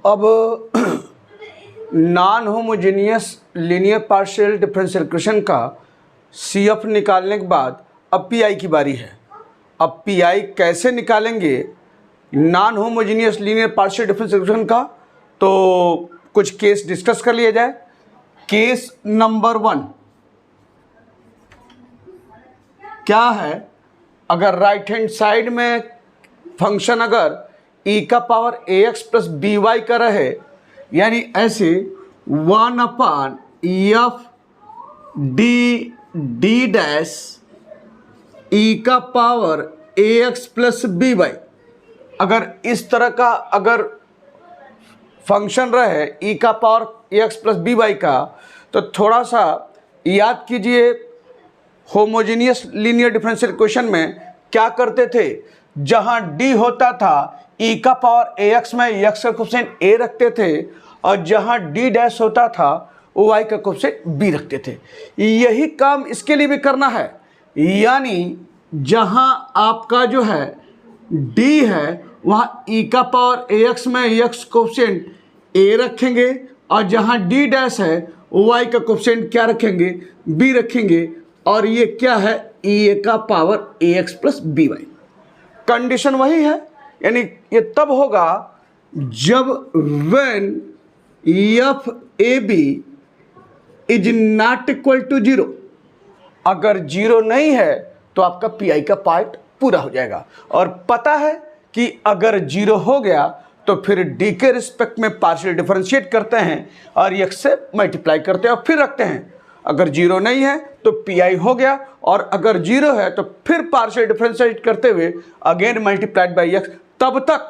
अब non homogeneous linear partial differential equation का CF निकालने के बाद अब PI की बारी है। अब PI कैसे निकालेंगे non homogeneous linear partial differential equation का, तो कुछ केस डिस्कस कर लिया जाए। केस नंबर 1 क्या है, अगर राइट हैंड साइड में फंक्शन अगर e का पावर ax प्लस by का रहे, यानी ऐसे 1/f d डैश e का पावर ax प्लस by, अगर इस तरह का अगर फंक्शन रहे e का पावर ax प्लस by का, तो थोड़ा सा याद कीजिए होमोजेनियस लीनियर डिफरेंशियल इक्वेशन में क्या करते थे। जहां d होता था e का पावर ax में x का कोफिशिएंट a रखते थे, और जहां d डैश होता था y का कोफिशिएंट b रखते थे। यही काम इसके लिए भी करना है, यानी जहां आपका जो है d है वहां e का पावर ax में x कोफिशिएंट a रखेंगे, और जहां d डैश है y का कोफिशिएंट क्या रखेंगे, b रखेंगे, और ये क्या है e का power ax plus by। Condition वही है, यानी ये तब होगा जब when f ab is not equal to 0। अगर 0 नहीं है तो आपका PI का पार्ट पूरा हो जाएगा। और पता है कि अगर 0 हो गया तो फिर d के रिस्पेक्ट में पार्शियल डिफरेंशिएट करते हैं और x से मल्टीप्लाई करते हैं और फिर रखते हैं। अगर 0 नहीं है तो PI हो गया, और अगर 0 है तो फिर पार्शियल डिफरेंशिएट करते हुए अगेन मल्टीप्लाइड बाई x, तब तक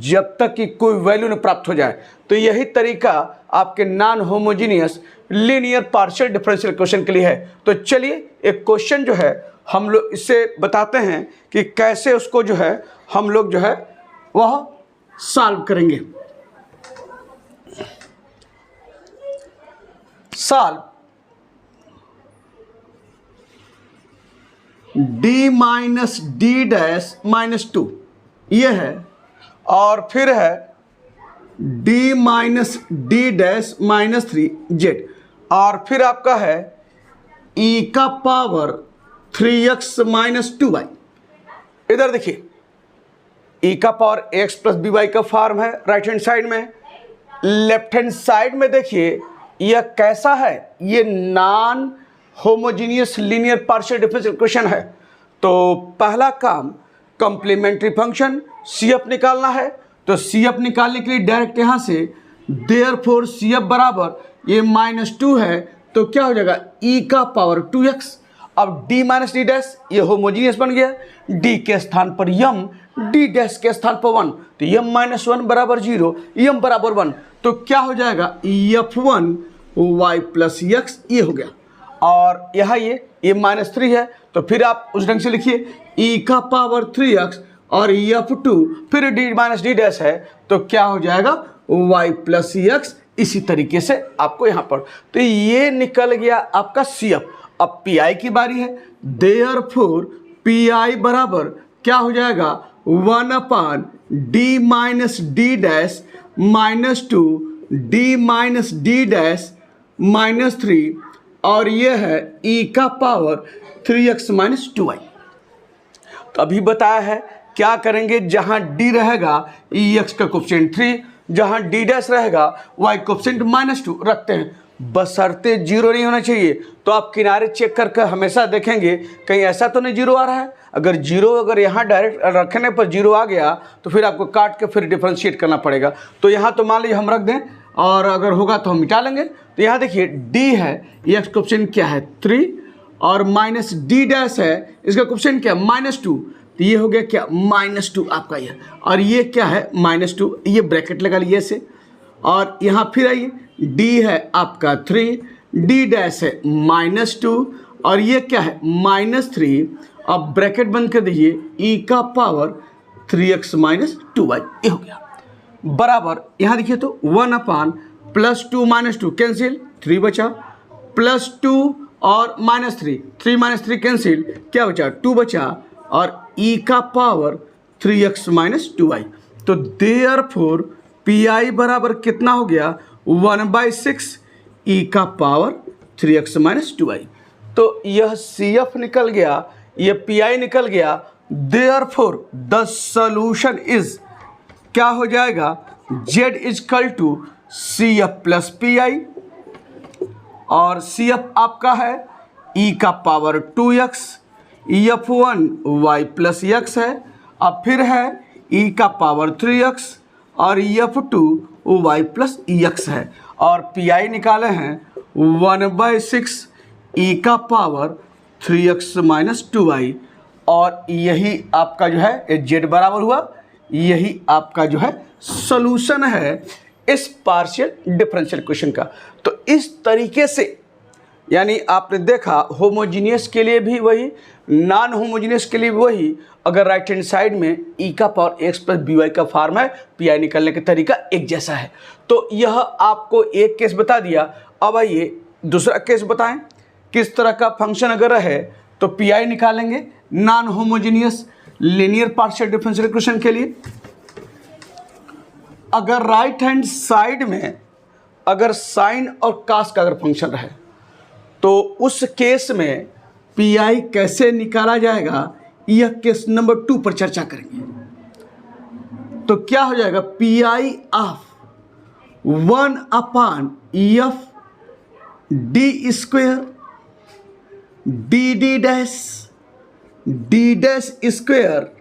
जब तक कि कोई वैल्यू न प्राप्त हो जाए। तो यही तरीका आपके non homogeneous linear partial differential equation के लिए है। तो चलिए एक क्वेश्चन जो है हम लोग इससे बताते हैं कि कैसे उसको जो है हम लोग जो है वह सॉल्व करेंगे। Solve d minus D dash minus 2 ये है, और फिर है d minus D dash minus 3 z, और फिर आपका है e का पावर 3x माइनस 2y। इधर देखिए e का पावर x प्लस by का फॉर्म है राइट हैंड साइड में। लेफ्ट हैंड साइड में देखिए यह कैसा है, ये non homogeneous linear partial differential equation है। तो पहला काम कॉम्प्लीमेंट्री फंक्शन CF निकालना है। तो CF निकालने के लिए डायरेक्ट यहाँ से देयरफॉर CF बराबर ये -2 है, तो क्या हो जाएगा e का पावर 2x। अब d माइनस डी डैश ये होमोजीनियस बन गया, d के स्थान पर m, d डैश के स्थान पर 1, तो m-1 बराबर 0, m बराबर 1, तो क्या हो जाएगा f1 y प्लस x, ये हो गया। और यहाँ ये -3 है, तो फिर आप उस ढंग से लिखिए e का पावर 3x और f2 फिर d माइनस डी डैश है, तो क्या हो जाएगा y प्लस x। इसी तरीके से आपको यहाँ पर, तो ये निकल गया आपका CF। अब PI की बारी है। देयरफॉर PI बराबर क्या हो जाएगा 1/d minus D dash minus 2 d minus D dash minus 3, और ये है e का पावर 3x माइनस 2y। तो अभी बताया है क्या करेंगे, जहां d रहेगा ex का कोफिशिएंट 3, जहां d डैश रहेगा y कोफिशिएंट -2 रखते हैं, बशर्ते 0 नहीं होना चाहिए। तो आप किनारे चेक करके हमेशा देखेंगे कहीं ऐसा तो नहीं 0 आ रहा है। अगर 0 अगर यहाँ डायरेक्ट रखने पर 0 आ गया तो फिर आपको काट के फिर डिफरेंशिएट करना पड़ेगा। तो यहाँ तो मान लीजिए हम रख दें, और अगर होगा तो हम मिटा लेंगे। तो यहाँ देखिए d है, x कोफिशिएंट क्या है 3, और माइनस डी डैश है, इसका कोफिशिएंट क्या है -2, तो ये हो गया क्या -2 आपका ये, और ये क्या है -2, ये ब्रैकेट लगा लिए से। और यहाँ फिर आइए d है आपका 3, d डैश है -2, और ये क्या है -3, अब ब्रैकेट बंद कर दीजिए e का पावर 3x माइनस 2y, ये हो गया बराबर। यहाँ देखिए तो 1/+2 -2 कैंसिल, 3 बचा, +2 और -3, 3 - 3 कैंसिल, क्या बचा 2 बचा, और e का पावर 3x माइनस 2y। तो देयरफॉर पी आई बराबर कितना हो गया 1/6 ई का पावर 3x माइनस 2i। तो यह सी एफ निकल गया, यह पी आई निकल गया। देयरफॉर द सॉल्यूशन इज क्या हो जाएगा, z is equal to C F plus P I, और सी एफ आपका है e का power 2x, F1 y plus x है, अब फिर है e का पावर 3x और F2 y प्लस x है, और pi निकाले हैं 1/6 e का पावर 3x माइनस 2i, और यही आपका जो है z बराबर हुआ, यही आपका जो है सॉल्यूशन है इस पार्शियल डिफरेंशियल क्वेश्चन का। तो इस तरीके से यानी आपने देखा होमोजीनियस के लिए भी वही, नॉन होमोजीनियस के लिए भी वही। अगर राइट हैंड साइड में e का power x plus B Y का फॉर्म है, पी आई निकलने का तरीका एक जैसा है। तो यह आपको एक केस बता दिया। अब आइए दूसरा केस बताएं, किस तरह का फंक्शन अगर रहे तो पी आई निकालेंगे non homogeneous linear partial differential equation के लिए। अगर राइट हैंड साइड में अगर साइन और कास का अगर फंक्शन रहे तो उस केस में पी आई कैसे निकाला जाएगा, यह केस नंबर 2 पर चर्चा करेंगे। तो क्या हो जाएगा, P I of 1/f D square D dash square,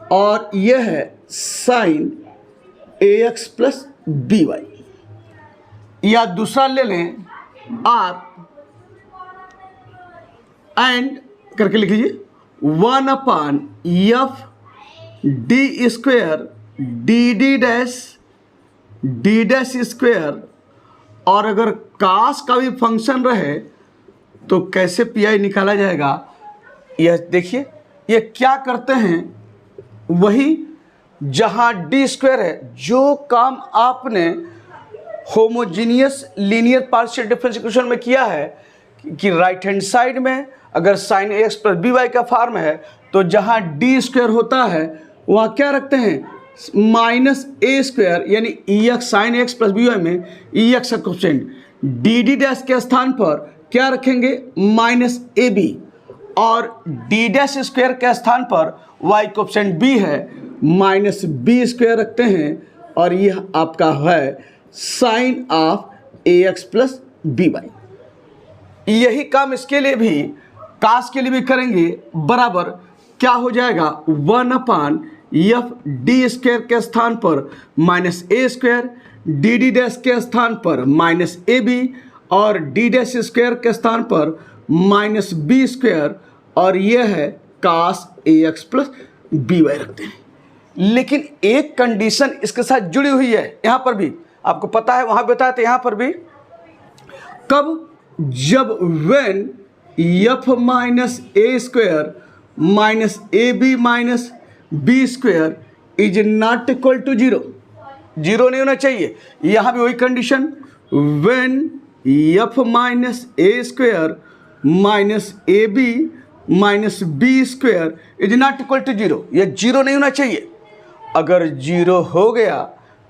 और यह है sine ax plus B Y, या दूसरा ले लें r एंड करके लिख लीजिए 1/f D square D dash square, और अगर कास का भी फंक्शन रहे तो कैसे पी आई निकाला जाएगा। यह देखिए, ये क्या करते हैं, वही जहां डी स्क्वायर है, जो काम आपने homogeneous linear partial differential equation में किया है कि राइट हैंड साइड में अगर sine x plus B Y का फॉर्म है तो जहां डी स्क्वायर होता है वहां क्या रखते हैं माइनस ए स्क्वायर, यानी e x sine x plus B y में ई एक्स का कोएफिशिएंट, डी डी डैश के स्थान पर क्या रखेंगे माइनस ए बी, और डी डैश स्क्वायर के स्थान पर वाई कोएफिशिएंट बी है माइनस बी स्क्वायर रखते हैं, और यह आपका है sine of a x plus B y. यही काम इसके लिए भी, कास के लिए भी करेंगे। बराबर क्या हो जाएगा 1/f डी स्क्वायर के स्थान पर माइनस ए स्क्वायर, डी डी डैश के स्थान पर माइनस ए बी, और डी डैश स्क्वायर के स्थान पर माइनस बी स्क्वायर, और यह है कास ए एक्स प्लस बी वाई रखते हैं। लेकिन एक कंडीशन इसके साथ जुड़ी हुई है, यहाँ पर भी आपको पता है, वहाँ बताया था, यहाँ पर भी कब, जब when F minus A square minus A B minus B square is not equal to 0, 0 नहीं होना चाहिए। यहाँ भी वही condition, when F minus A square minus A B minus B square is not equal to 0, यह 0 नहीं होना चाहिए। अगर 0 हो गया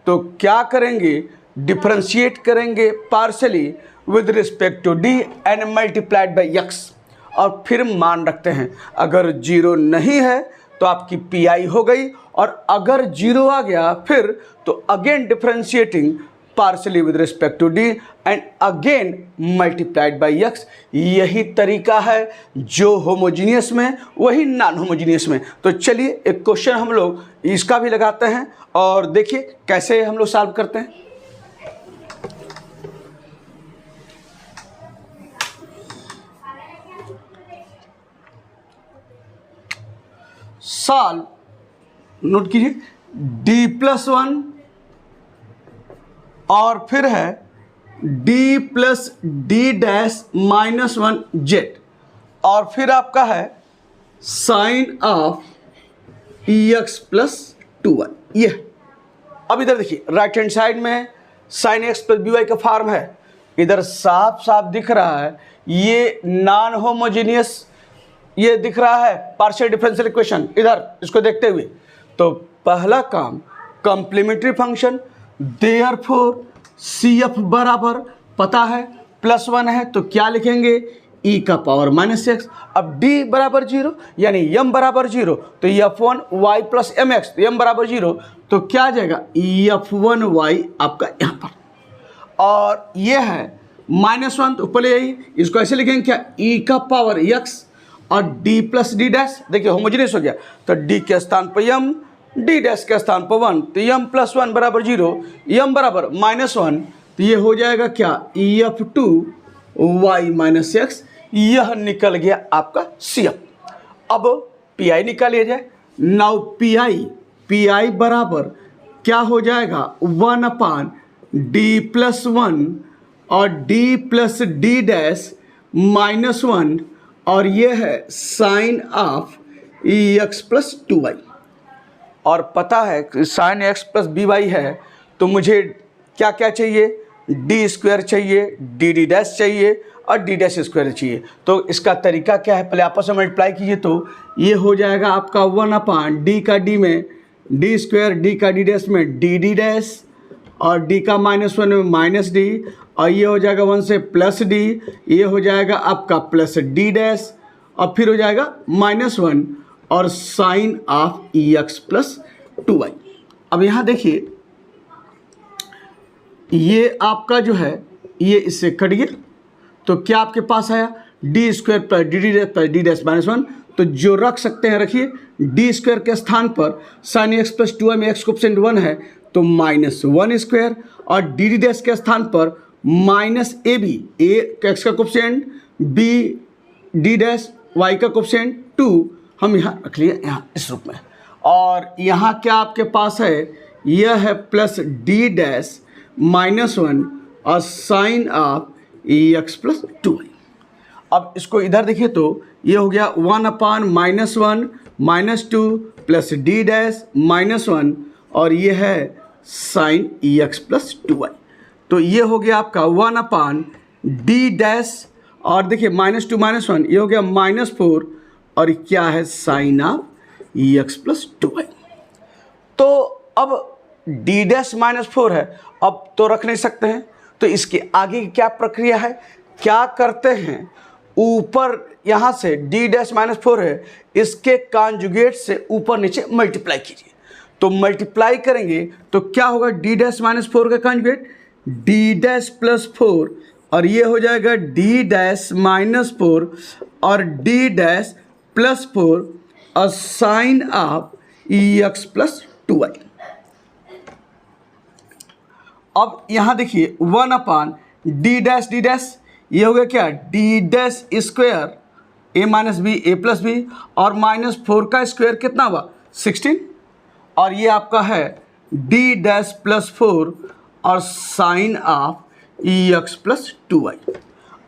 तो क्या करेंगे, डिफरेंशिएट करेंगे partially with respect to D and multiplied by X, और फिर मान रखते हैं। अगर 0 नहीं है तो आपकी पी आई हो गई, और अगर 0 आ गया फिर तो again differentiating partially with respect to D and again multiplied by X. यही तरीका है जो होमोजीनियस में, वही नॉन होमोजीनियस में। तो चलिए एक क्वेश्चन हम लोग इसका भी लगाते हैं और देखिए कैसे हम लोग सॉल्व करते हैं। सॉल्व, नोट कीजिए, d+1 और फिर है d plus D dash minus 1 Z, और फिर आपका है sine of x plus 2y। ये अब इधर देखिए, राइट हैंड साइड में sine x plus B Y का फॉर्म है, इधर साफ साफ दिख रहा है ये नॉन होमोजीनियस, ये दिख रहा है पार्शियल डिफरेंशियल इक्वेशन। इधर इसको देखते हुए तो पहला काम कॉम्प्लीमेंट्री फंक्शन देयरफॉर CF बराबर पता है +1 है, तो क्या लिखेंगे e का पावर -x। अब d बराबर 0 यानी m बराबर 0, तो f1y + mx, तो m बराबर 0, तो क्या आ जाएगा f1y आपका यहाँ पर। और ये है -1, तो पहले यही इसको ऐसे लिखेंगे क्या e का पावर x और d + d डैश, देखिए होमोजेनियस हो गया, तो d के स्थान पर m, d डैश के स्थान पर 1, तो m + 1 बराबर 0, m बराबर -1, तो ये हो जाएगा क्या EF2y - x, यह निकल गया आपका CF। अब PI निकालिए जाए। नाउ PI बराबर क्या हो जाएगा 1/d + 1 और d + d डैश -1, और ये है साइन ऑफ EX + 2y। और पता है साइन x + by है, तो मुझे क्या क्या चाहिए, d² चाहिए, dd डैश चाहिए और d डैश स्क्वायर चाहिए। तो इसका तरीका क्या है, पहले आपस में मल्टीप्लाई कीजिए, तो ये हो जाएगा आपका 1/d का d में d², d का d डैश में dd डैश और d का -1 में -d, और ये हो जाएगा 1 से +d, ये हो जाएगा आपका +d डैश और फिर हो जाएगा -1 और साइन ऑफ EX + 2y। अब यहाँ देखिए ये आपका जो है ये इससे कट गया, तो क्या आपके पास आया d² + d डैश -1, तो जो रख सकते हैं रखिए, d² के स्थान पर साइन x + 2y में x कोएफिशिएंट 1 है, तो -1² और dd डैश के स्थान पर -ab, a x का coefficient, b d dash y का कोएफिशिएंट 2, हम यहाँ रख लिए यहाँ इस रूप में। और यहाँ क्या आपके पास है, यह है +d डैश -1 और साइन ऑफ EX + 2y। अब इसको इधर देखिए, तो ये हो गया 1/-1 -2 + d डैश -1 और ये है साइन EX + 2y। तो ये हो गया आपका 1/d डैश, और देखिए -2 -1 ये हो गया -4 और क्या है साइन ऑफ EX + 2y। तो अब d डैश -4 है, अब तो रख नहीं सकते हैं, तो इसके आगे की क्या प्रक्रिया है, क्या करते हैं, ऊपर यहाँ से d डैश -4 है, इसके कॉन्जुगेट से ऊपर नीचे मल्टीप्लाई कीजिए। तो मल्टीप्लाई करेंगे तो क्या होगा, d डैश -4 का कॉन्जुगेट d डैश +4 और ये हो जाएगा d डैश -4 और d डैश +4 और साइन ऑफ EX + 2y। अब यहाँ देखिए 1/d डैश ये हो गया क्या d dash square a - b a + b और -4 का स्क्वायर कितना हुआ 16, और ये आपका है d डैश +4 और साइन ऑफ EX + 2y।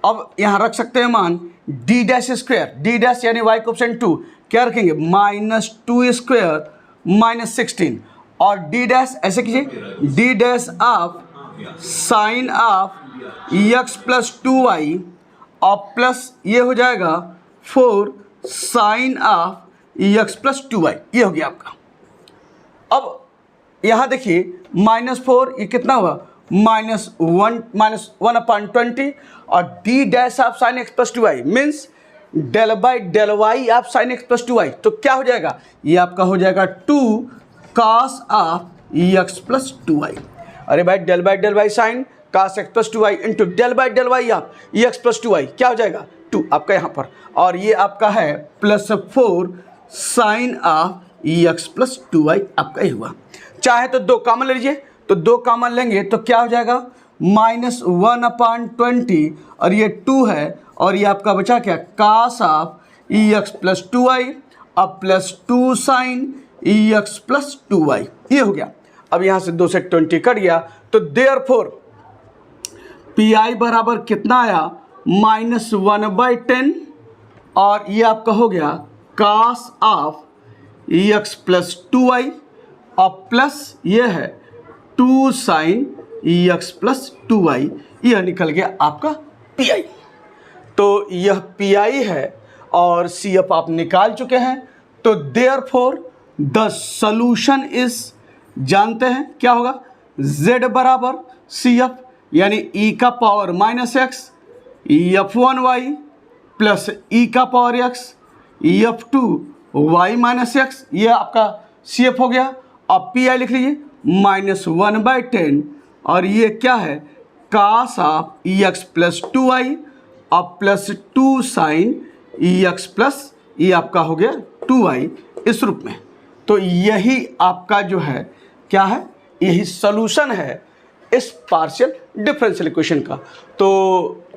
अब यहाँ रख सकते हैं मान d dash square, d dash यानी y कोएफिशिएंट 2, क्या रखेंगे -2² - 16 और d डैश ऐसे कीजिए d dash of sine of EX + 2y और प्लस ये हो जाएगा 4 साइन ऑफ EX + 2y, ये हो गया आपका। अब यहाँ देखिए -4 ये कितना हुआ -1/20 और d dash of sine x + 2y means del/y of sine x + 2y, तो क्या हो जाएगा, ये आपका हो जाएगा 2 cos ऑफ EX + 2y। अरे भाई del/y sine cos x + 2y into del/y of EX + 2y क्या हो जाएगा 2 आपका यहाँ पर, और ये आपका है +4 साइन ऑफ EX + 2y आपका ही हुआ। चाहे तो 2 कॉमन ले लीजिए, तो 2 कॉमन लेंगे तो क्या हो जाएगा -1/20 और ये 2 है और ये आपका बचा क्या cos ऑफ EX + 2y अब +2 साइन EX + 2y, ये हो गया। अब यहाँ से 2 से 20 कट गया, तो देयरफॉर PI बराबर कितना आया -1/10 और ये आपका हो गया cos ऑफ EX + 2y और प्लस ये है 2 साइन EX + 2y, यह निकल गया आपका PI। तो यह PI है और CF आप निकाल चुके हैं। तो देयरफॉर द सॉल्यूशन इज, जानते हैं क्या होगा, z बराबर सी एफ, यानी e का power minus x f1y plus e का power x f2y minus x, ये आपका सी एफ हो गया। अब पी आई लिख लीजिए -1/10, और ये क्या है cos of e x plus 2y अब plus 2 sine e x plus ये आपका हो गया 2y इस रूप में। तो यही आपका जो है क्या है, यही सॉल्यूशन है इस पार्शियल डिफरेंशियल इक्वेशन का। तो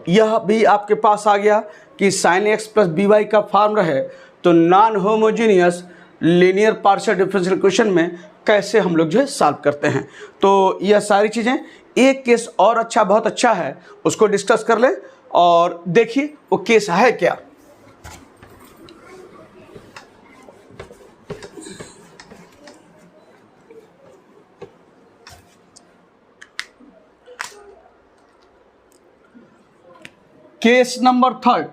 यह भी आपके पास आ गया कि sine x plus B Y का फॉर्म रहे तो non homogeneous linear partial differential equation में कैसे हम लोग जो है सॉल्व करते हैं। तो यह सारी चीज़ें, एक केस और अच्छा, बहुत अच्छा है, उसको डिस्कस कर ले और देखिए वो केस है क्या। केस नंबर 3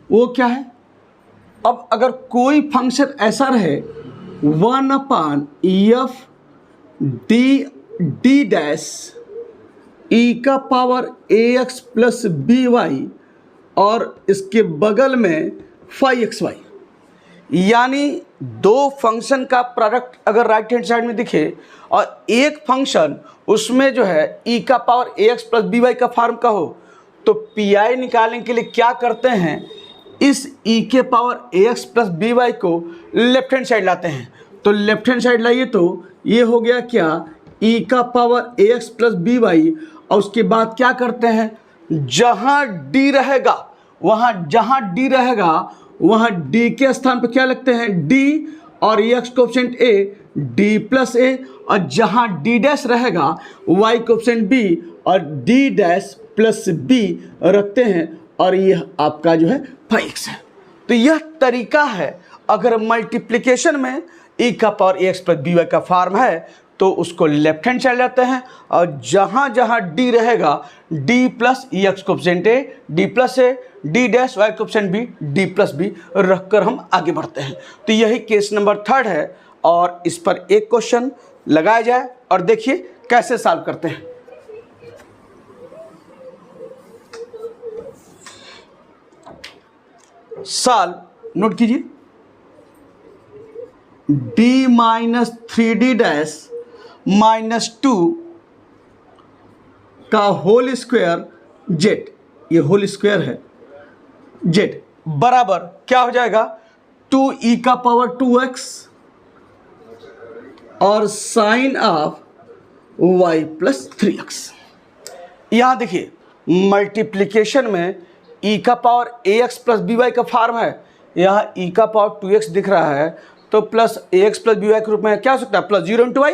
वो क्या है, अब अगर कोई फंक्शन ऐसा रहे 1/f डी डैश ई का power ax plus B Y और इसके बगल में फाई एक्स वाई, यानी दो फंक्शन का प्रोडक्ट अगर राइट हैंड साइड में दिखे और एक फंक्शन उसमें जो है e का power ax plus B Y का फॉर्म का हो, तो पी आई निकालने के लिए क्या करते हैं, इस e के power ax plus B Y को लेफ्ट हैंड साइड लाते हैं। तो लेफ्ट हैंड साइड लाइए तो ये हो गया क्या e का power ax plus B Y, और उसके बाद क्या करते हैं, जहाँ d रहेगा वहाँ d के स्थान पर क्या लिखते हैं d, और x coefficient a d plus a, और जहाँ d डैश रहेगा y कोएफिशिएंट b और d डैश प्लस b रखते हैं, और यह आपका जो है फाई एक्स है। तो यह तरीका है, अगर मल्टीप्लिकेशन में e का power ax plus B Y का फॉर्म है तो उसको लेफ्ट हैंड साइड लाते हैं, और जहाँ जहाँ d रहेगा d plus E x coefficient a d plus a d dash y coefficient b d plus b रखकर हम आगे बढ़ते हैं। तो यही केस नंबर 3 है, और इस पर एक क्वेश्चन लगाया जाए और देखिए कैसे सॉल्व करते हैं। सॉल्व नोट कीजिए, d माइनस 3d डैश -2 का होल स्क्वायर z, ये होल स्क्वायर है z बराबर क्या हो जाएगा 2e का पावर 2x और sine of y plus 3x। यहां देखिए मल्टीप्लिकेशन में e का power ax plus B Y का फॉर्म है, यहाँ e का पावर 2x दिख रहा है, तो plus ax plus B Y के रूप में क्या हो सकता है, प्लस 0 इंटू वाई,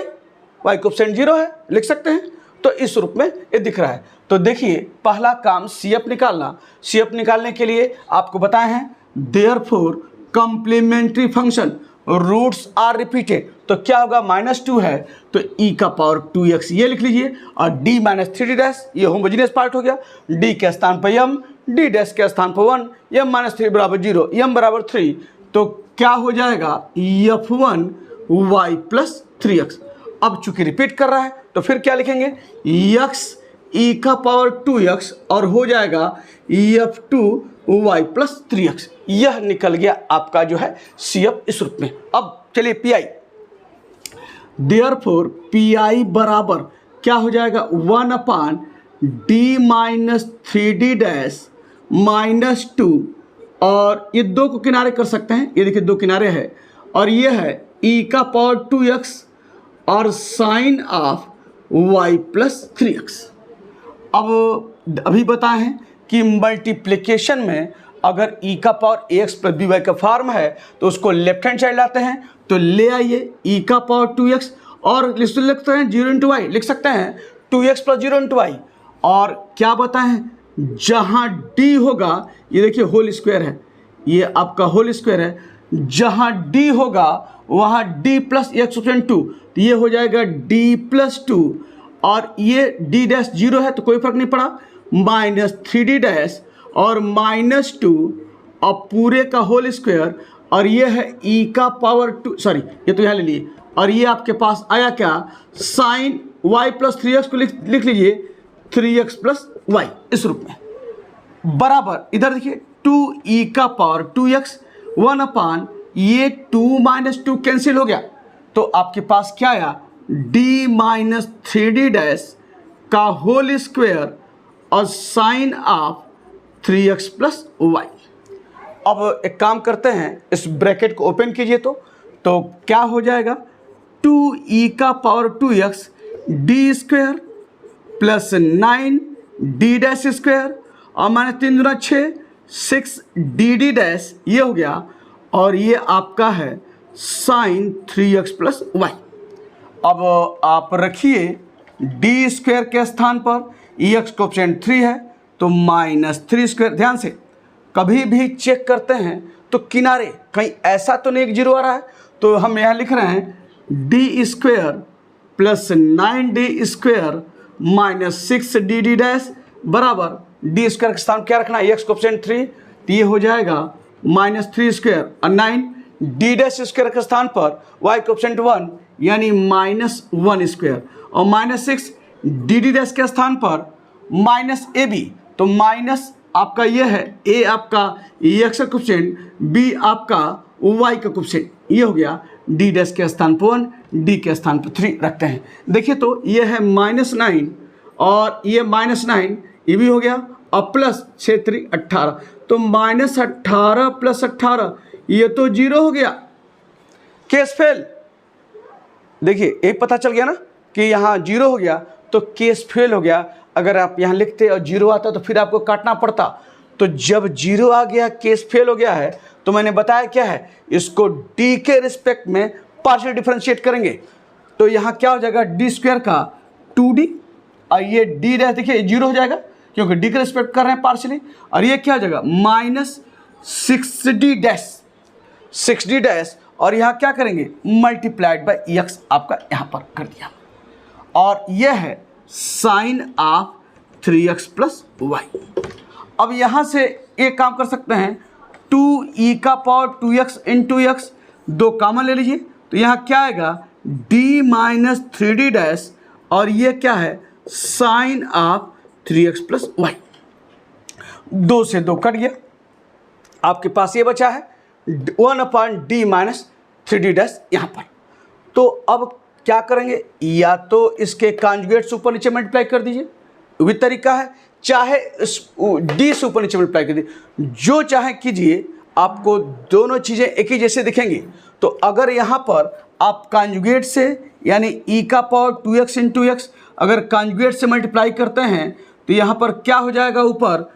वाई कोएफिशिएंट 0 है, लिख सकते हैं। तो इस रूप में ये दिख रहा है। तो देखिए पहला काम सी एफ निकालना, सी एफ निकालने के लिए आपको बताए हैं therefore complementary function roots are repeated, तो क्या होगा -2 है तो e का पावर 2x ये लिख लीजिए, और d माइनस 3d डैश ये होमोजीनियस पार्ट हो गया, d के स्थान पर m, d डैश के स्थान पर 1, m माइनस 3 बराबर 0, m बराबर 3, तो क्या हो जाएगा f1y प्लस 3x। अब चूंकि रिपीट कर रहा है तो फिर क्या लिखेंगे x e का पावर 2x और हो जाएगा f2y प्लस 3x। यह निकल गया आपका जो है सी एफ इस रूप में। अब चलिए P I, therefore P I बराबर क्या हो जाएगा 1/d माइनस 3d डैश -2, और ये दो को किनारे कर सकते हैं, ये देखिए दो किनारे है, और ये है e का पावर 2x और sine of y plus 3x। अब अभी बताए हैं कि मल्टीप्लिकेशन में अगर e का power ax plus B Y का फॉर्म है तो उसको लेफ्ट हैंड साइड लाते हैं, तो ले आइए e का पावर 2x और लिख सकते हैं 0 इंटू वाई, लिख सकते हैं 2x प्लस 0 इंटू वाई, और क्या बताएं जहाँ d होगा, ये देखिए होल स्क्वायर है, ये आपका होल स्क्वायर है, जहाँ d होगा वहाँ d प्लस एक्स कोएफिशिएंट 2, तो ये हो जाएगा d प्लस 2, और ये d डैश 0 है तो कोई फर्क नहीं पड़ा, -3d डैश और -2 और पूरे का होल स्क्वायर और ये है e का पावर 2, सॉरी ये तो यहाँ ले लिए, और ये आपके पास आया क्या, साइन y प्लस 3x को लिख लीजिए 3x प्लस वाई इस रूप में, बराबर इधर देखिए 2e का पावर 2x 1 अपान ये 2 माइनस 2 कैंसिल हो गया, तो आपके पास क्या आया d माइनस 3d डैश का होल स्क्वायर और sine of 3x plus Y. अब एक काम करते हैं, इस ब्रैकेट को ओपन कीजिए तो क्या हो जाएगा 2e का power 2x D square plus 9 D dash square और माइनस 3 दूना 6 6 डी डी डैश ये हो गया, और ये आपका है साइन 3x प्लस वाई। अब आप रखिए डी स्क्वायर के स्थान पर एक्स कोएफिशिएंट 3 है तो माइनस 3 स्क्वायर। ध्यान से कभी भी चेक करते हैं तो किनारे कहीं ऐसा तो नहीं एक जीरो आ रहा है, तो हम यहाँ लिख रहे हैं D square plus 9d square minus 6d D dash बराबर डी स्क्वायर के स्थान क्या रखना है एक्स कोएफिशिएंट 3, तो ये हो जाएगा माइनस 3 स्क्वायर और 9 डी डैश स्क्वायर के स्थान पर वाई कोएफिशिएंट 1 यानी माइनस 1 स्क्वायर और माइनस 6 डी डी डैश के स्थान पर माइनस ए बी, तो माइनस आपका ये है ए आपका एक्स का कोएफिशिएंट, बी आपका वाई का कोएफिशिएंट, ये हो गया डी डैश के स्थान पर 1 डी के स्थान पर 3 रखते हैं। देखिए तो ये है माइनस 9 और ये माइनस 9 ये भी हो गया और प्लस 6 3 18, तो माइनस 18 प्लस 18 ये तो जीरो हो गया, केस फेल। देखिए एक पता चल गया ना कि यहाँ जीरो हो गया तो केस फेल हो गया। अगर आप यहाँ लिखते और जीरो आता तो फिर आपको काटना पड़ता, तो जब जीरो आ गया केस फेल हो गया है, तो मैंने बताया क्या है इसको डी के रिस्पेक्ट में पार्शियल डिफरेंशिएट करेंगे, तो यहाँ क्या हो जाएगा डी स्क्वायर का 2d और ये डी डैश देखिए जीरो हो जाएगा क्योंकि डी के रिस्पेक्ट कर रहे हैं पार्शियली, और ये क्या हो जाएगा माइनस 6d डैश और यहाँ क्या करेंगे मल्टीप्लाइड बाई एक्स आपका यहाँ पर कर दिया, और यह है sine of 3x plus Y. अब यहाँ से एक काम कर सकते हैं 2e का पावर 2x इंटू एक्स, दो कॉमन ले लीजिए, तो यहाँ क्या आएगा d माइनस 3d डैश और ये क्या है sine of 3x plus Y. 2 से 2 कट गया, आपके पास ये बचा है 1 अपान डी माइनस 3d डैश यहाँ पर। तो अब क्या करेंगे, या तो इसके कॉन्जुगेट्स ऊपर नीचे मल्टीप्लाई कर दीजिए, वही तरीका है, चाहे डी से ऊपर नीचे मल्टीप्लाई कर दीजिए, जो चाहे कीजिए, आपको दोनों चीज़ें एक ही जैसे दिखेंगी। तो अगर यहाँ पर आप कॉन्जुगेट से यानी e का पावर 2x इंटू एक्स अगर कॉन्जुगेट से मल्टीप्लाई करते हैं तो यहाँ पर क्या हो जाएगा ऊपर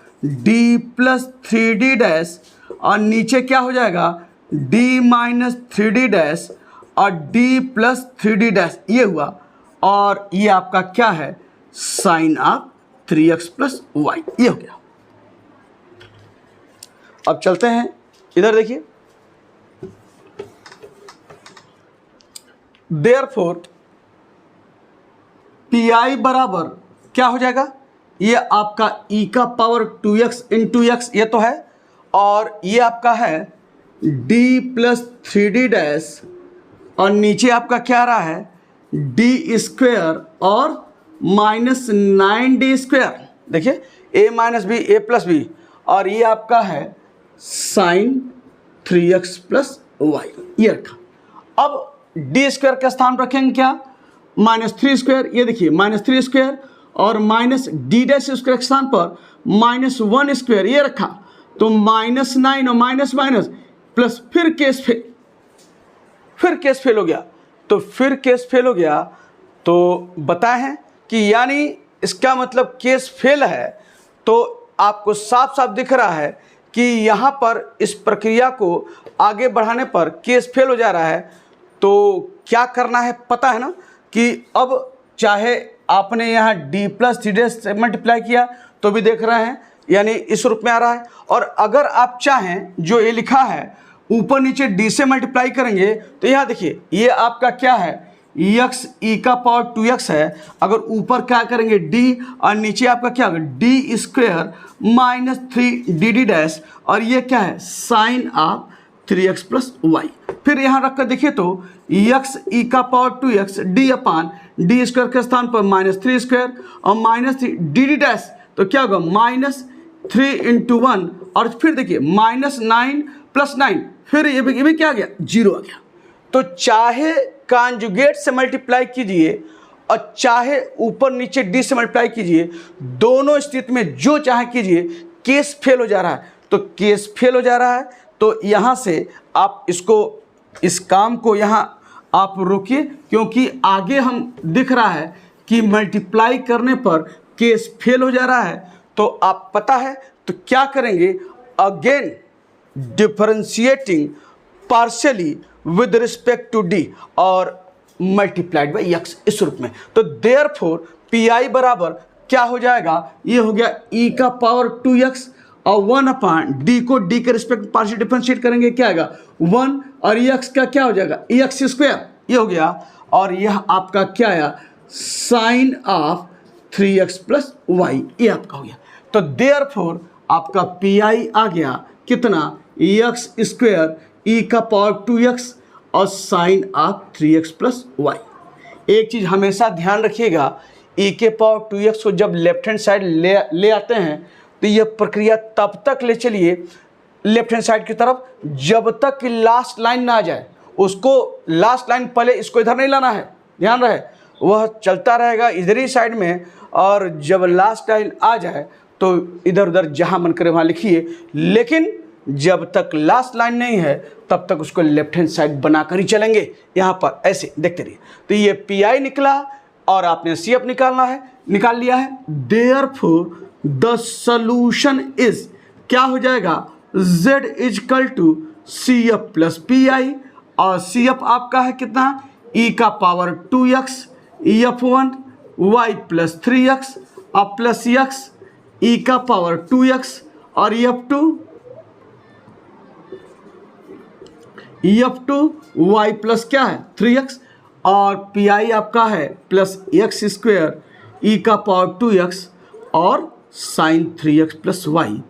d प्लस 3d डैश और नीचे क्या हो जाएगा d माइनस 3d डैश और d प्लस 3d डैश ये हुआ, और ये आपका क्या है sine of 3x plus Y ये हो गया। अब चलते हैं इधर देखिए, देयरफॉर पी बराबर क्या हो जाएगा, ये आपका e का पावर 2x इंटू एक्स ये तो है, और ये आपका है d प्लस 3d डैश और नीचे आपका क्या आ रहा है डी स्क्वायर और माइनस 9d स्क्वायर, देखिए a minus B A plus B, और ये आपका है साइन 3x प्लस वाई ये रखा। अब डी स्क्वायर का स्थान रखेंगे क्या माइनस 3 स्क्वायर, ये देखिए माइनस 3 स्क्वायर और माइनस डी डैश स्क्वायर के स्थान पर माइनस 1 स्क्वायर ये रखा, तो माइनस 9 और माइनस माइनस प्लस फिर केस फेल हो गया, तो फिर केस फेल हो गया, तो बताए हैं कि यानी इसका मतलब केस फेल है, तो आपको साफ साफ दिख रहा है कि यहाँ पर इस प्रक्रिया को आगे बढ़ाने पर केस फेल हो जा रहा है। तो क्या करना है पता है ना कि अब चाहे आपने यहाँ d प्लस 3d से मल्टीप्लाई किया तो भी देख रहे हैं यानी इस रूप में आ रहा है, और अगर आप चाहें जो ये लिखा है ऊपर नीचे d से मल्टीप्लाई करेंगे तो यहाँ देखिए ये आपका क्या है x e का पावर 2x है, अगर ऊपर क्या करेंगे d और नीचे आपका क्या होगा d square minus 3 D d dash और ये क्या है sine of 3x plus Y. फिर यहाँ रख कर देखिए तो x e का पावर 2x d अपान डी स्क्वायर के स्थान पर -3² और -3 डी डैश, तो क्या होगा -3 × 1 और फिर देखिए -9 + 9, फिर ये भी क्या आ गया 0 आ गया। तो चाहे कॉन्जुगेट से मल्टीप्लाई कीजिए और चाहे ऊपर नीचे डी से मल्टीप्लाई कीजिए, दोनों स्थिति में जो चाहे कीजिए केस फेल हो जा रहा है। तो केस फेल हो जा रहा है तो यहाँ से आप इस काम को यहाँ आप रोकिए, क्योंकि आगे हम दिख रहा है कि मल्टीप्लाई करने पर केस फेल हो जा रहा है। तो आप पता है तो क्या करेंगे, again differentiating partially with respect to D और मल्टीप्लाइड बाई एक्स इस रूप में। तो देयरफॉर पी आई बराबर क्या हो जाएगा, ये हो गया e का पावर 2x और 1 अपान डी को डी के रिस्पेक्ट पार्शियल डिफरेंशिएट करेंगे, क्या आएगा 1 और एक्स का क्या हो जाएगा एक्स स्क्वायर, ये हो गया। और यह आपका क्या आया sign of 3x plus Y, ये आपका हो गया। तो देयरफॉर आपका पी आई आ गया कितना एक्स स्क्वायर e का पावर 2x और sine of 3x plus Y. एक चीज़ हमेशा ध्यान रखिएगा, e के पावर 2x को जब लेफ्ट हैंड साइड ले आते हैं तो यह प्रक्रिया तब तक ले चलिए लेफ्ट हैंड साइड की तरफ जब तक कि लास्ट लाइन ना आ जाए। उसको लास्ट लाइन पहले इसको इधर नहीं लाना है, ध्यान रहे, वह चलता रहेगा इधर ही साइड में, और जब लास्ट लाइन आ जाए तो इधर उधर जहाँ मन करे वहाँ लिखिए, लेकिन जब तक लास्ट लाइन नहीं है तब तक उसको लेफ्ट हैंड साइड बनाकर ही चलेंगे। यहाँ पर ऐसे देखते रहिए। तो ये पी आई निकला और आपने सी एफ निकाल लिया है। देयरफॉर द सॉल्यूशन इज क्या हो जाएगा z is equal to C F plus P I, और सी एफ आपका है कितना e का power 2x f1 y plus 3x और प्लस x e का पावर 2x और f2 y प्लस क्या है 3x और पी आई आपका है प्लस एक्स स्क्वायर e का पावर 2x और साइन 3x प्लस वाई।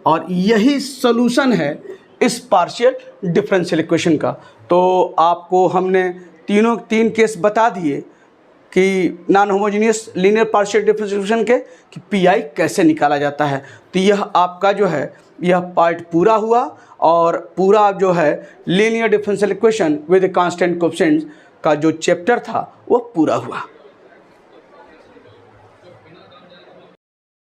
और यही सॉल्यूशन है इस पार्शियल डिफरेंशियल इक्वेशन का। तो आपको हमने तीन केस बता दिए कि non homogeneous linear partial differential equation के कि पी आई कैसे निकाला जाता है। तो यह आपका जो है यह पार्ट पूरा हुआ और पूरा जो है linear differential equation with constant coefficients का जो चैप्टर था वो पूरा हुआ।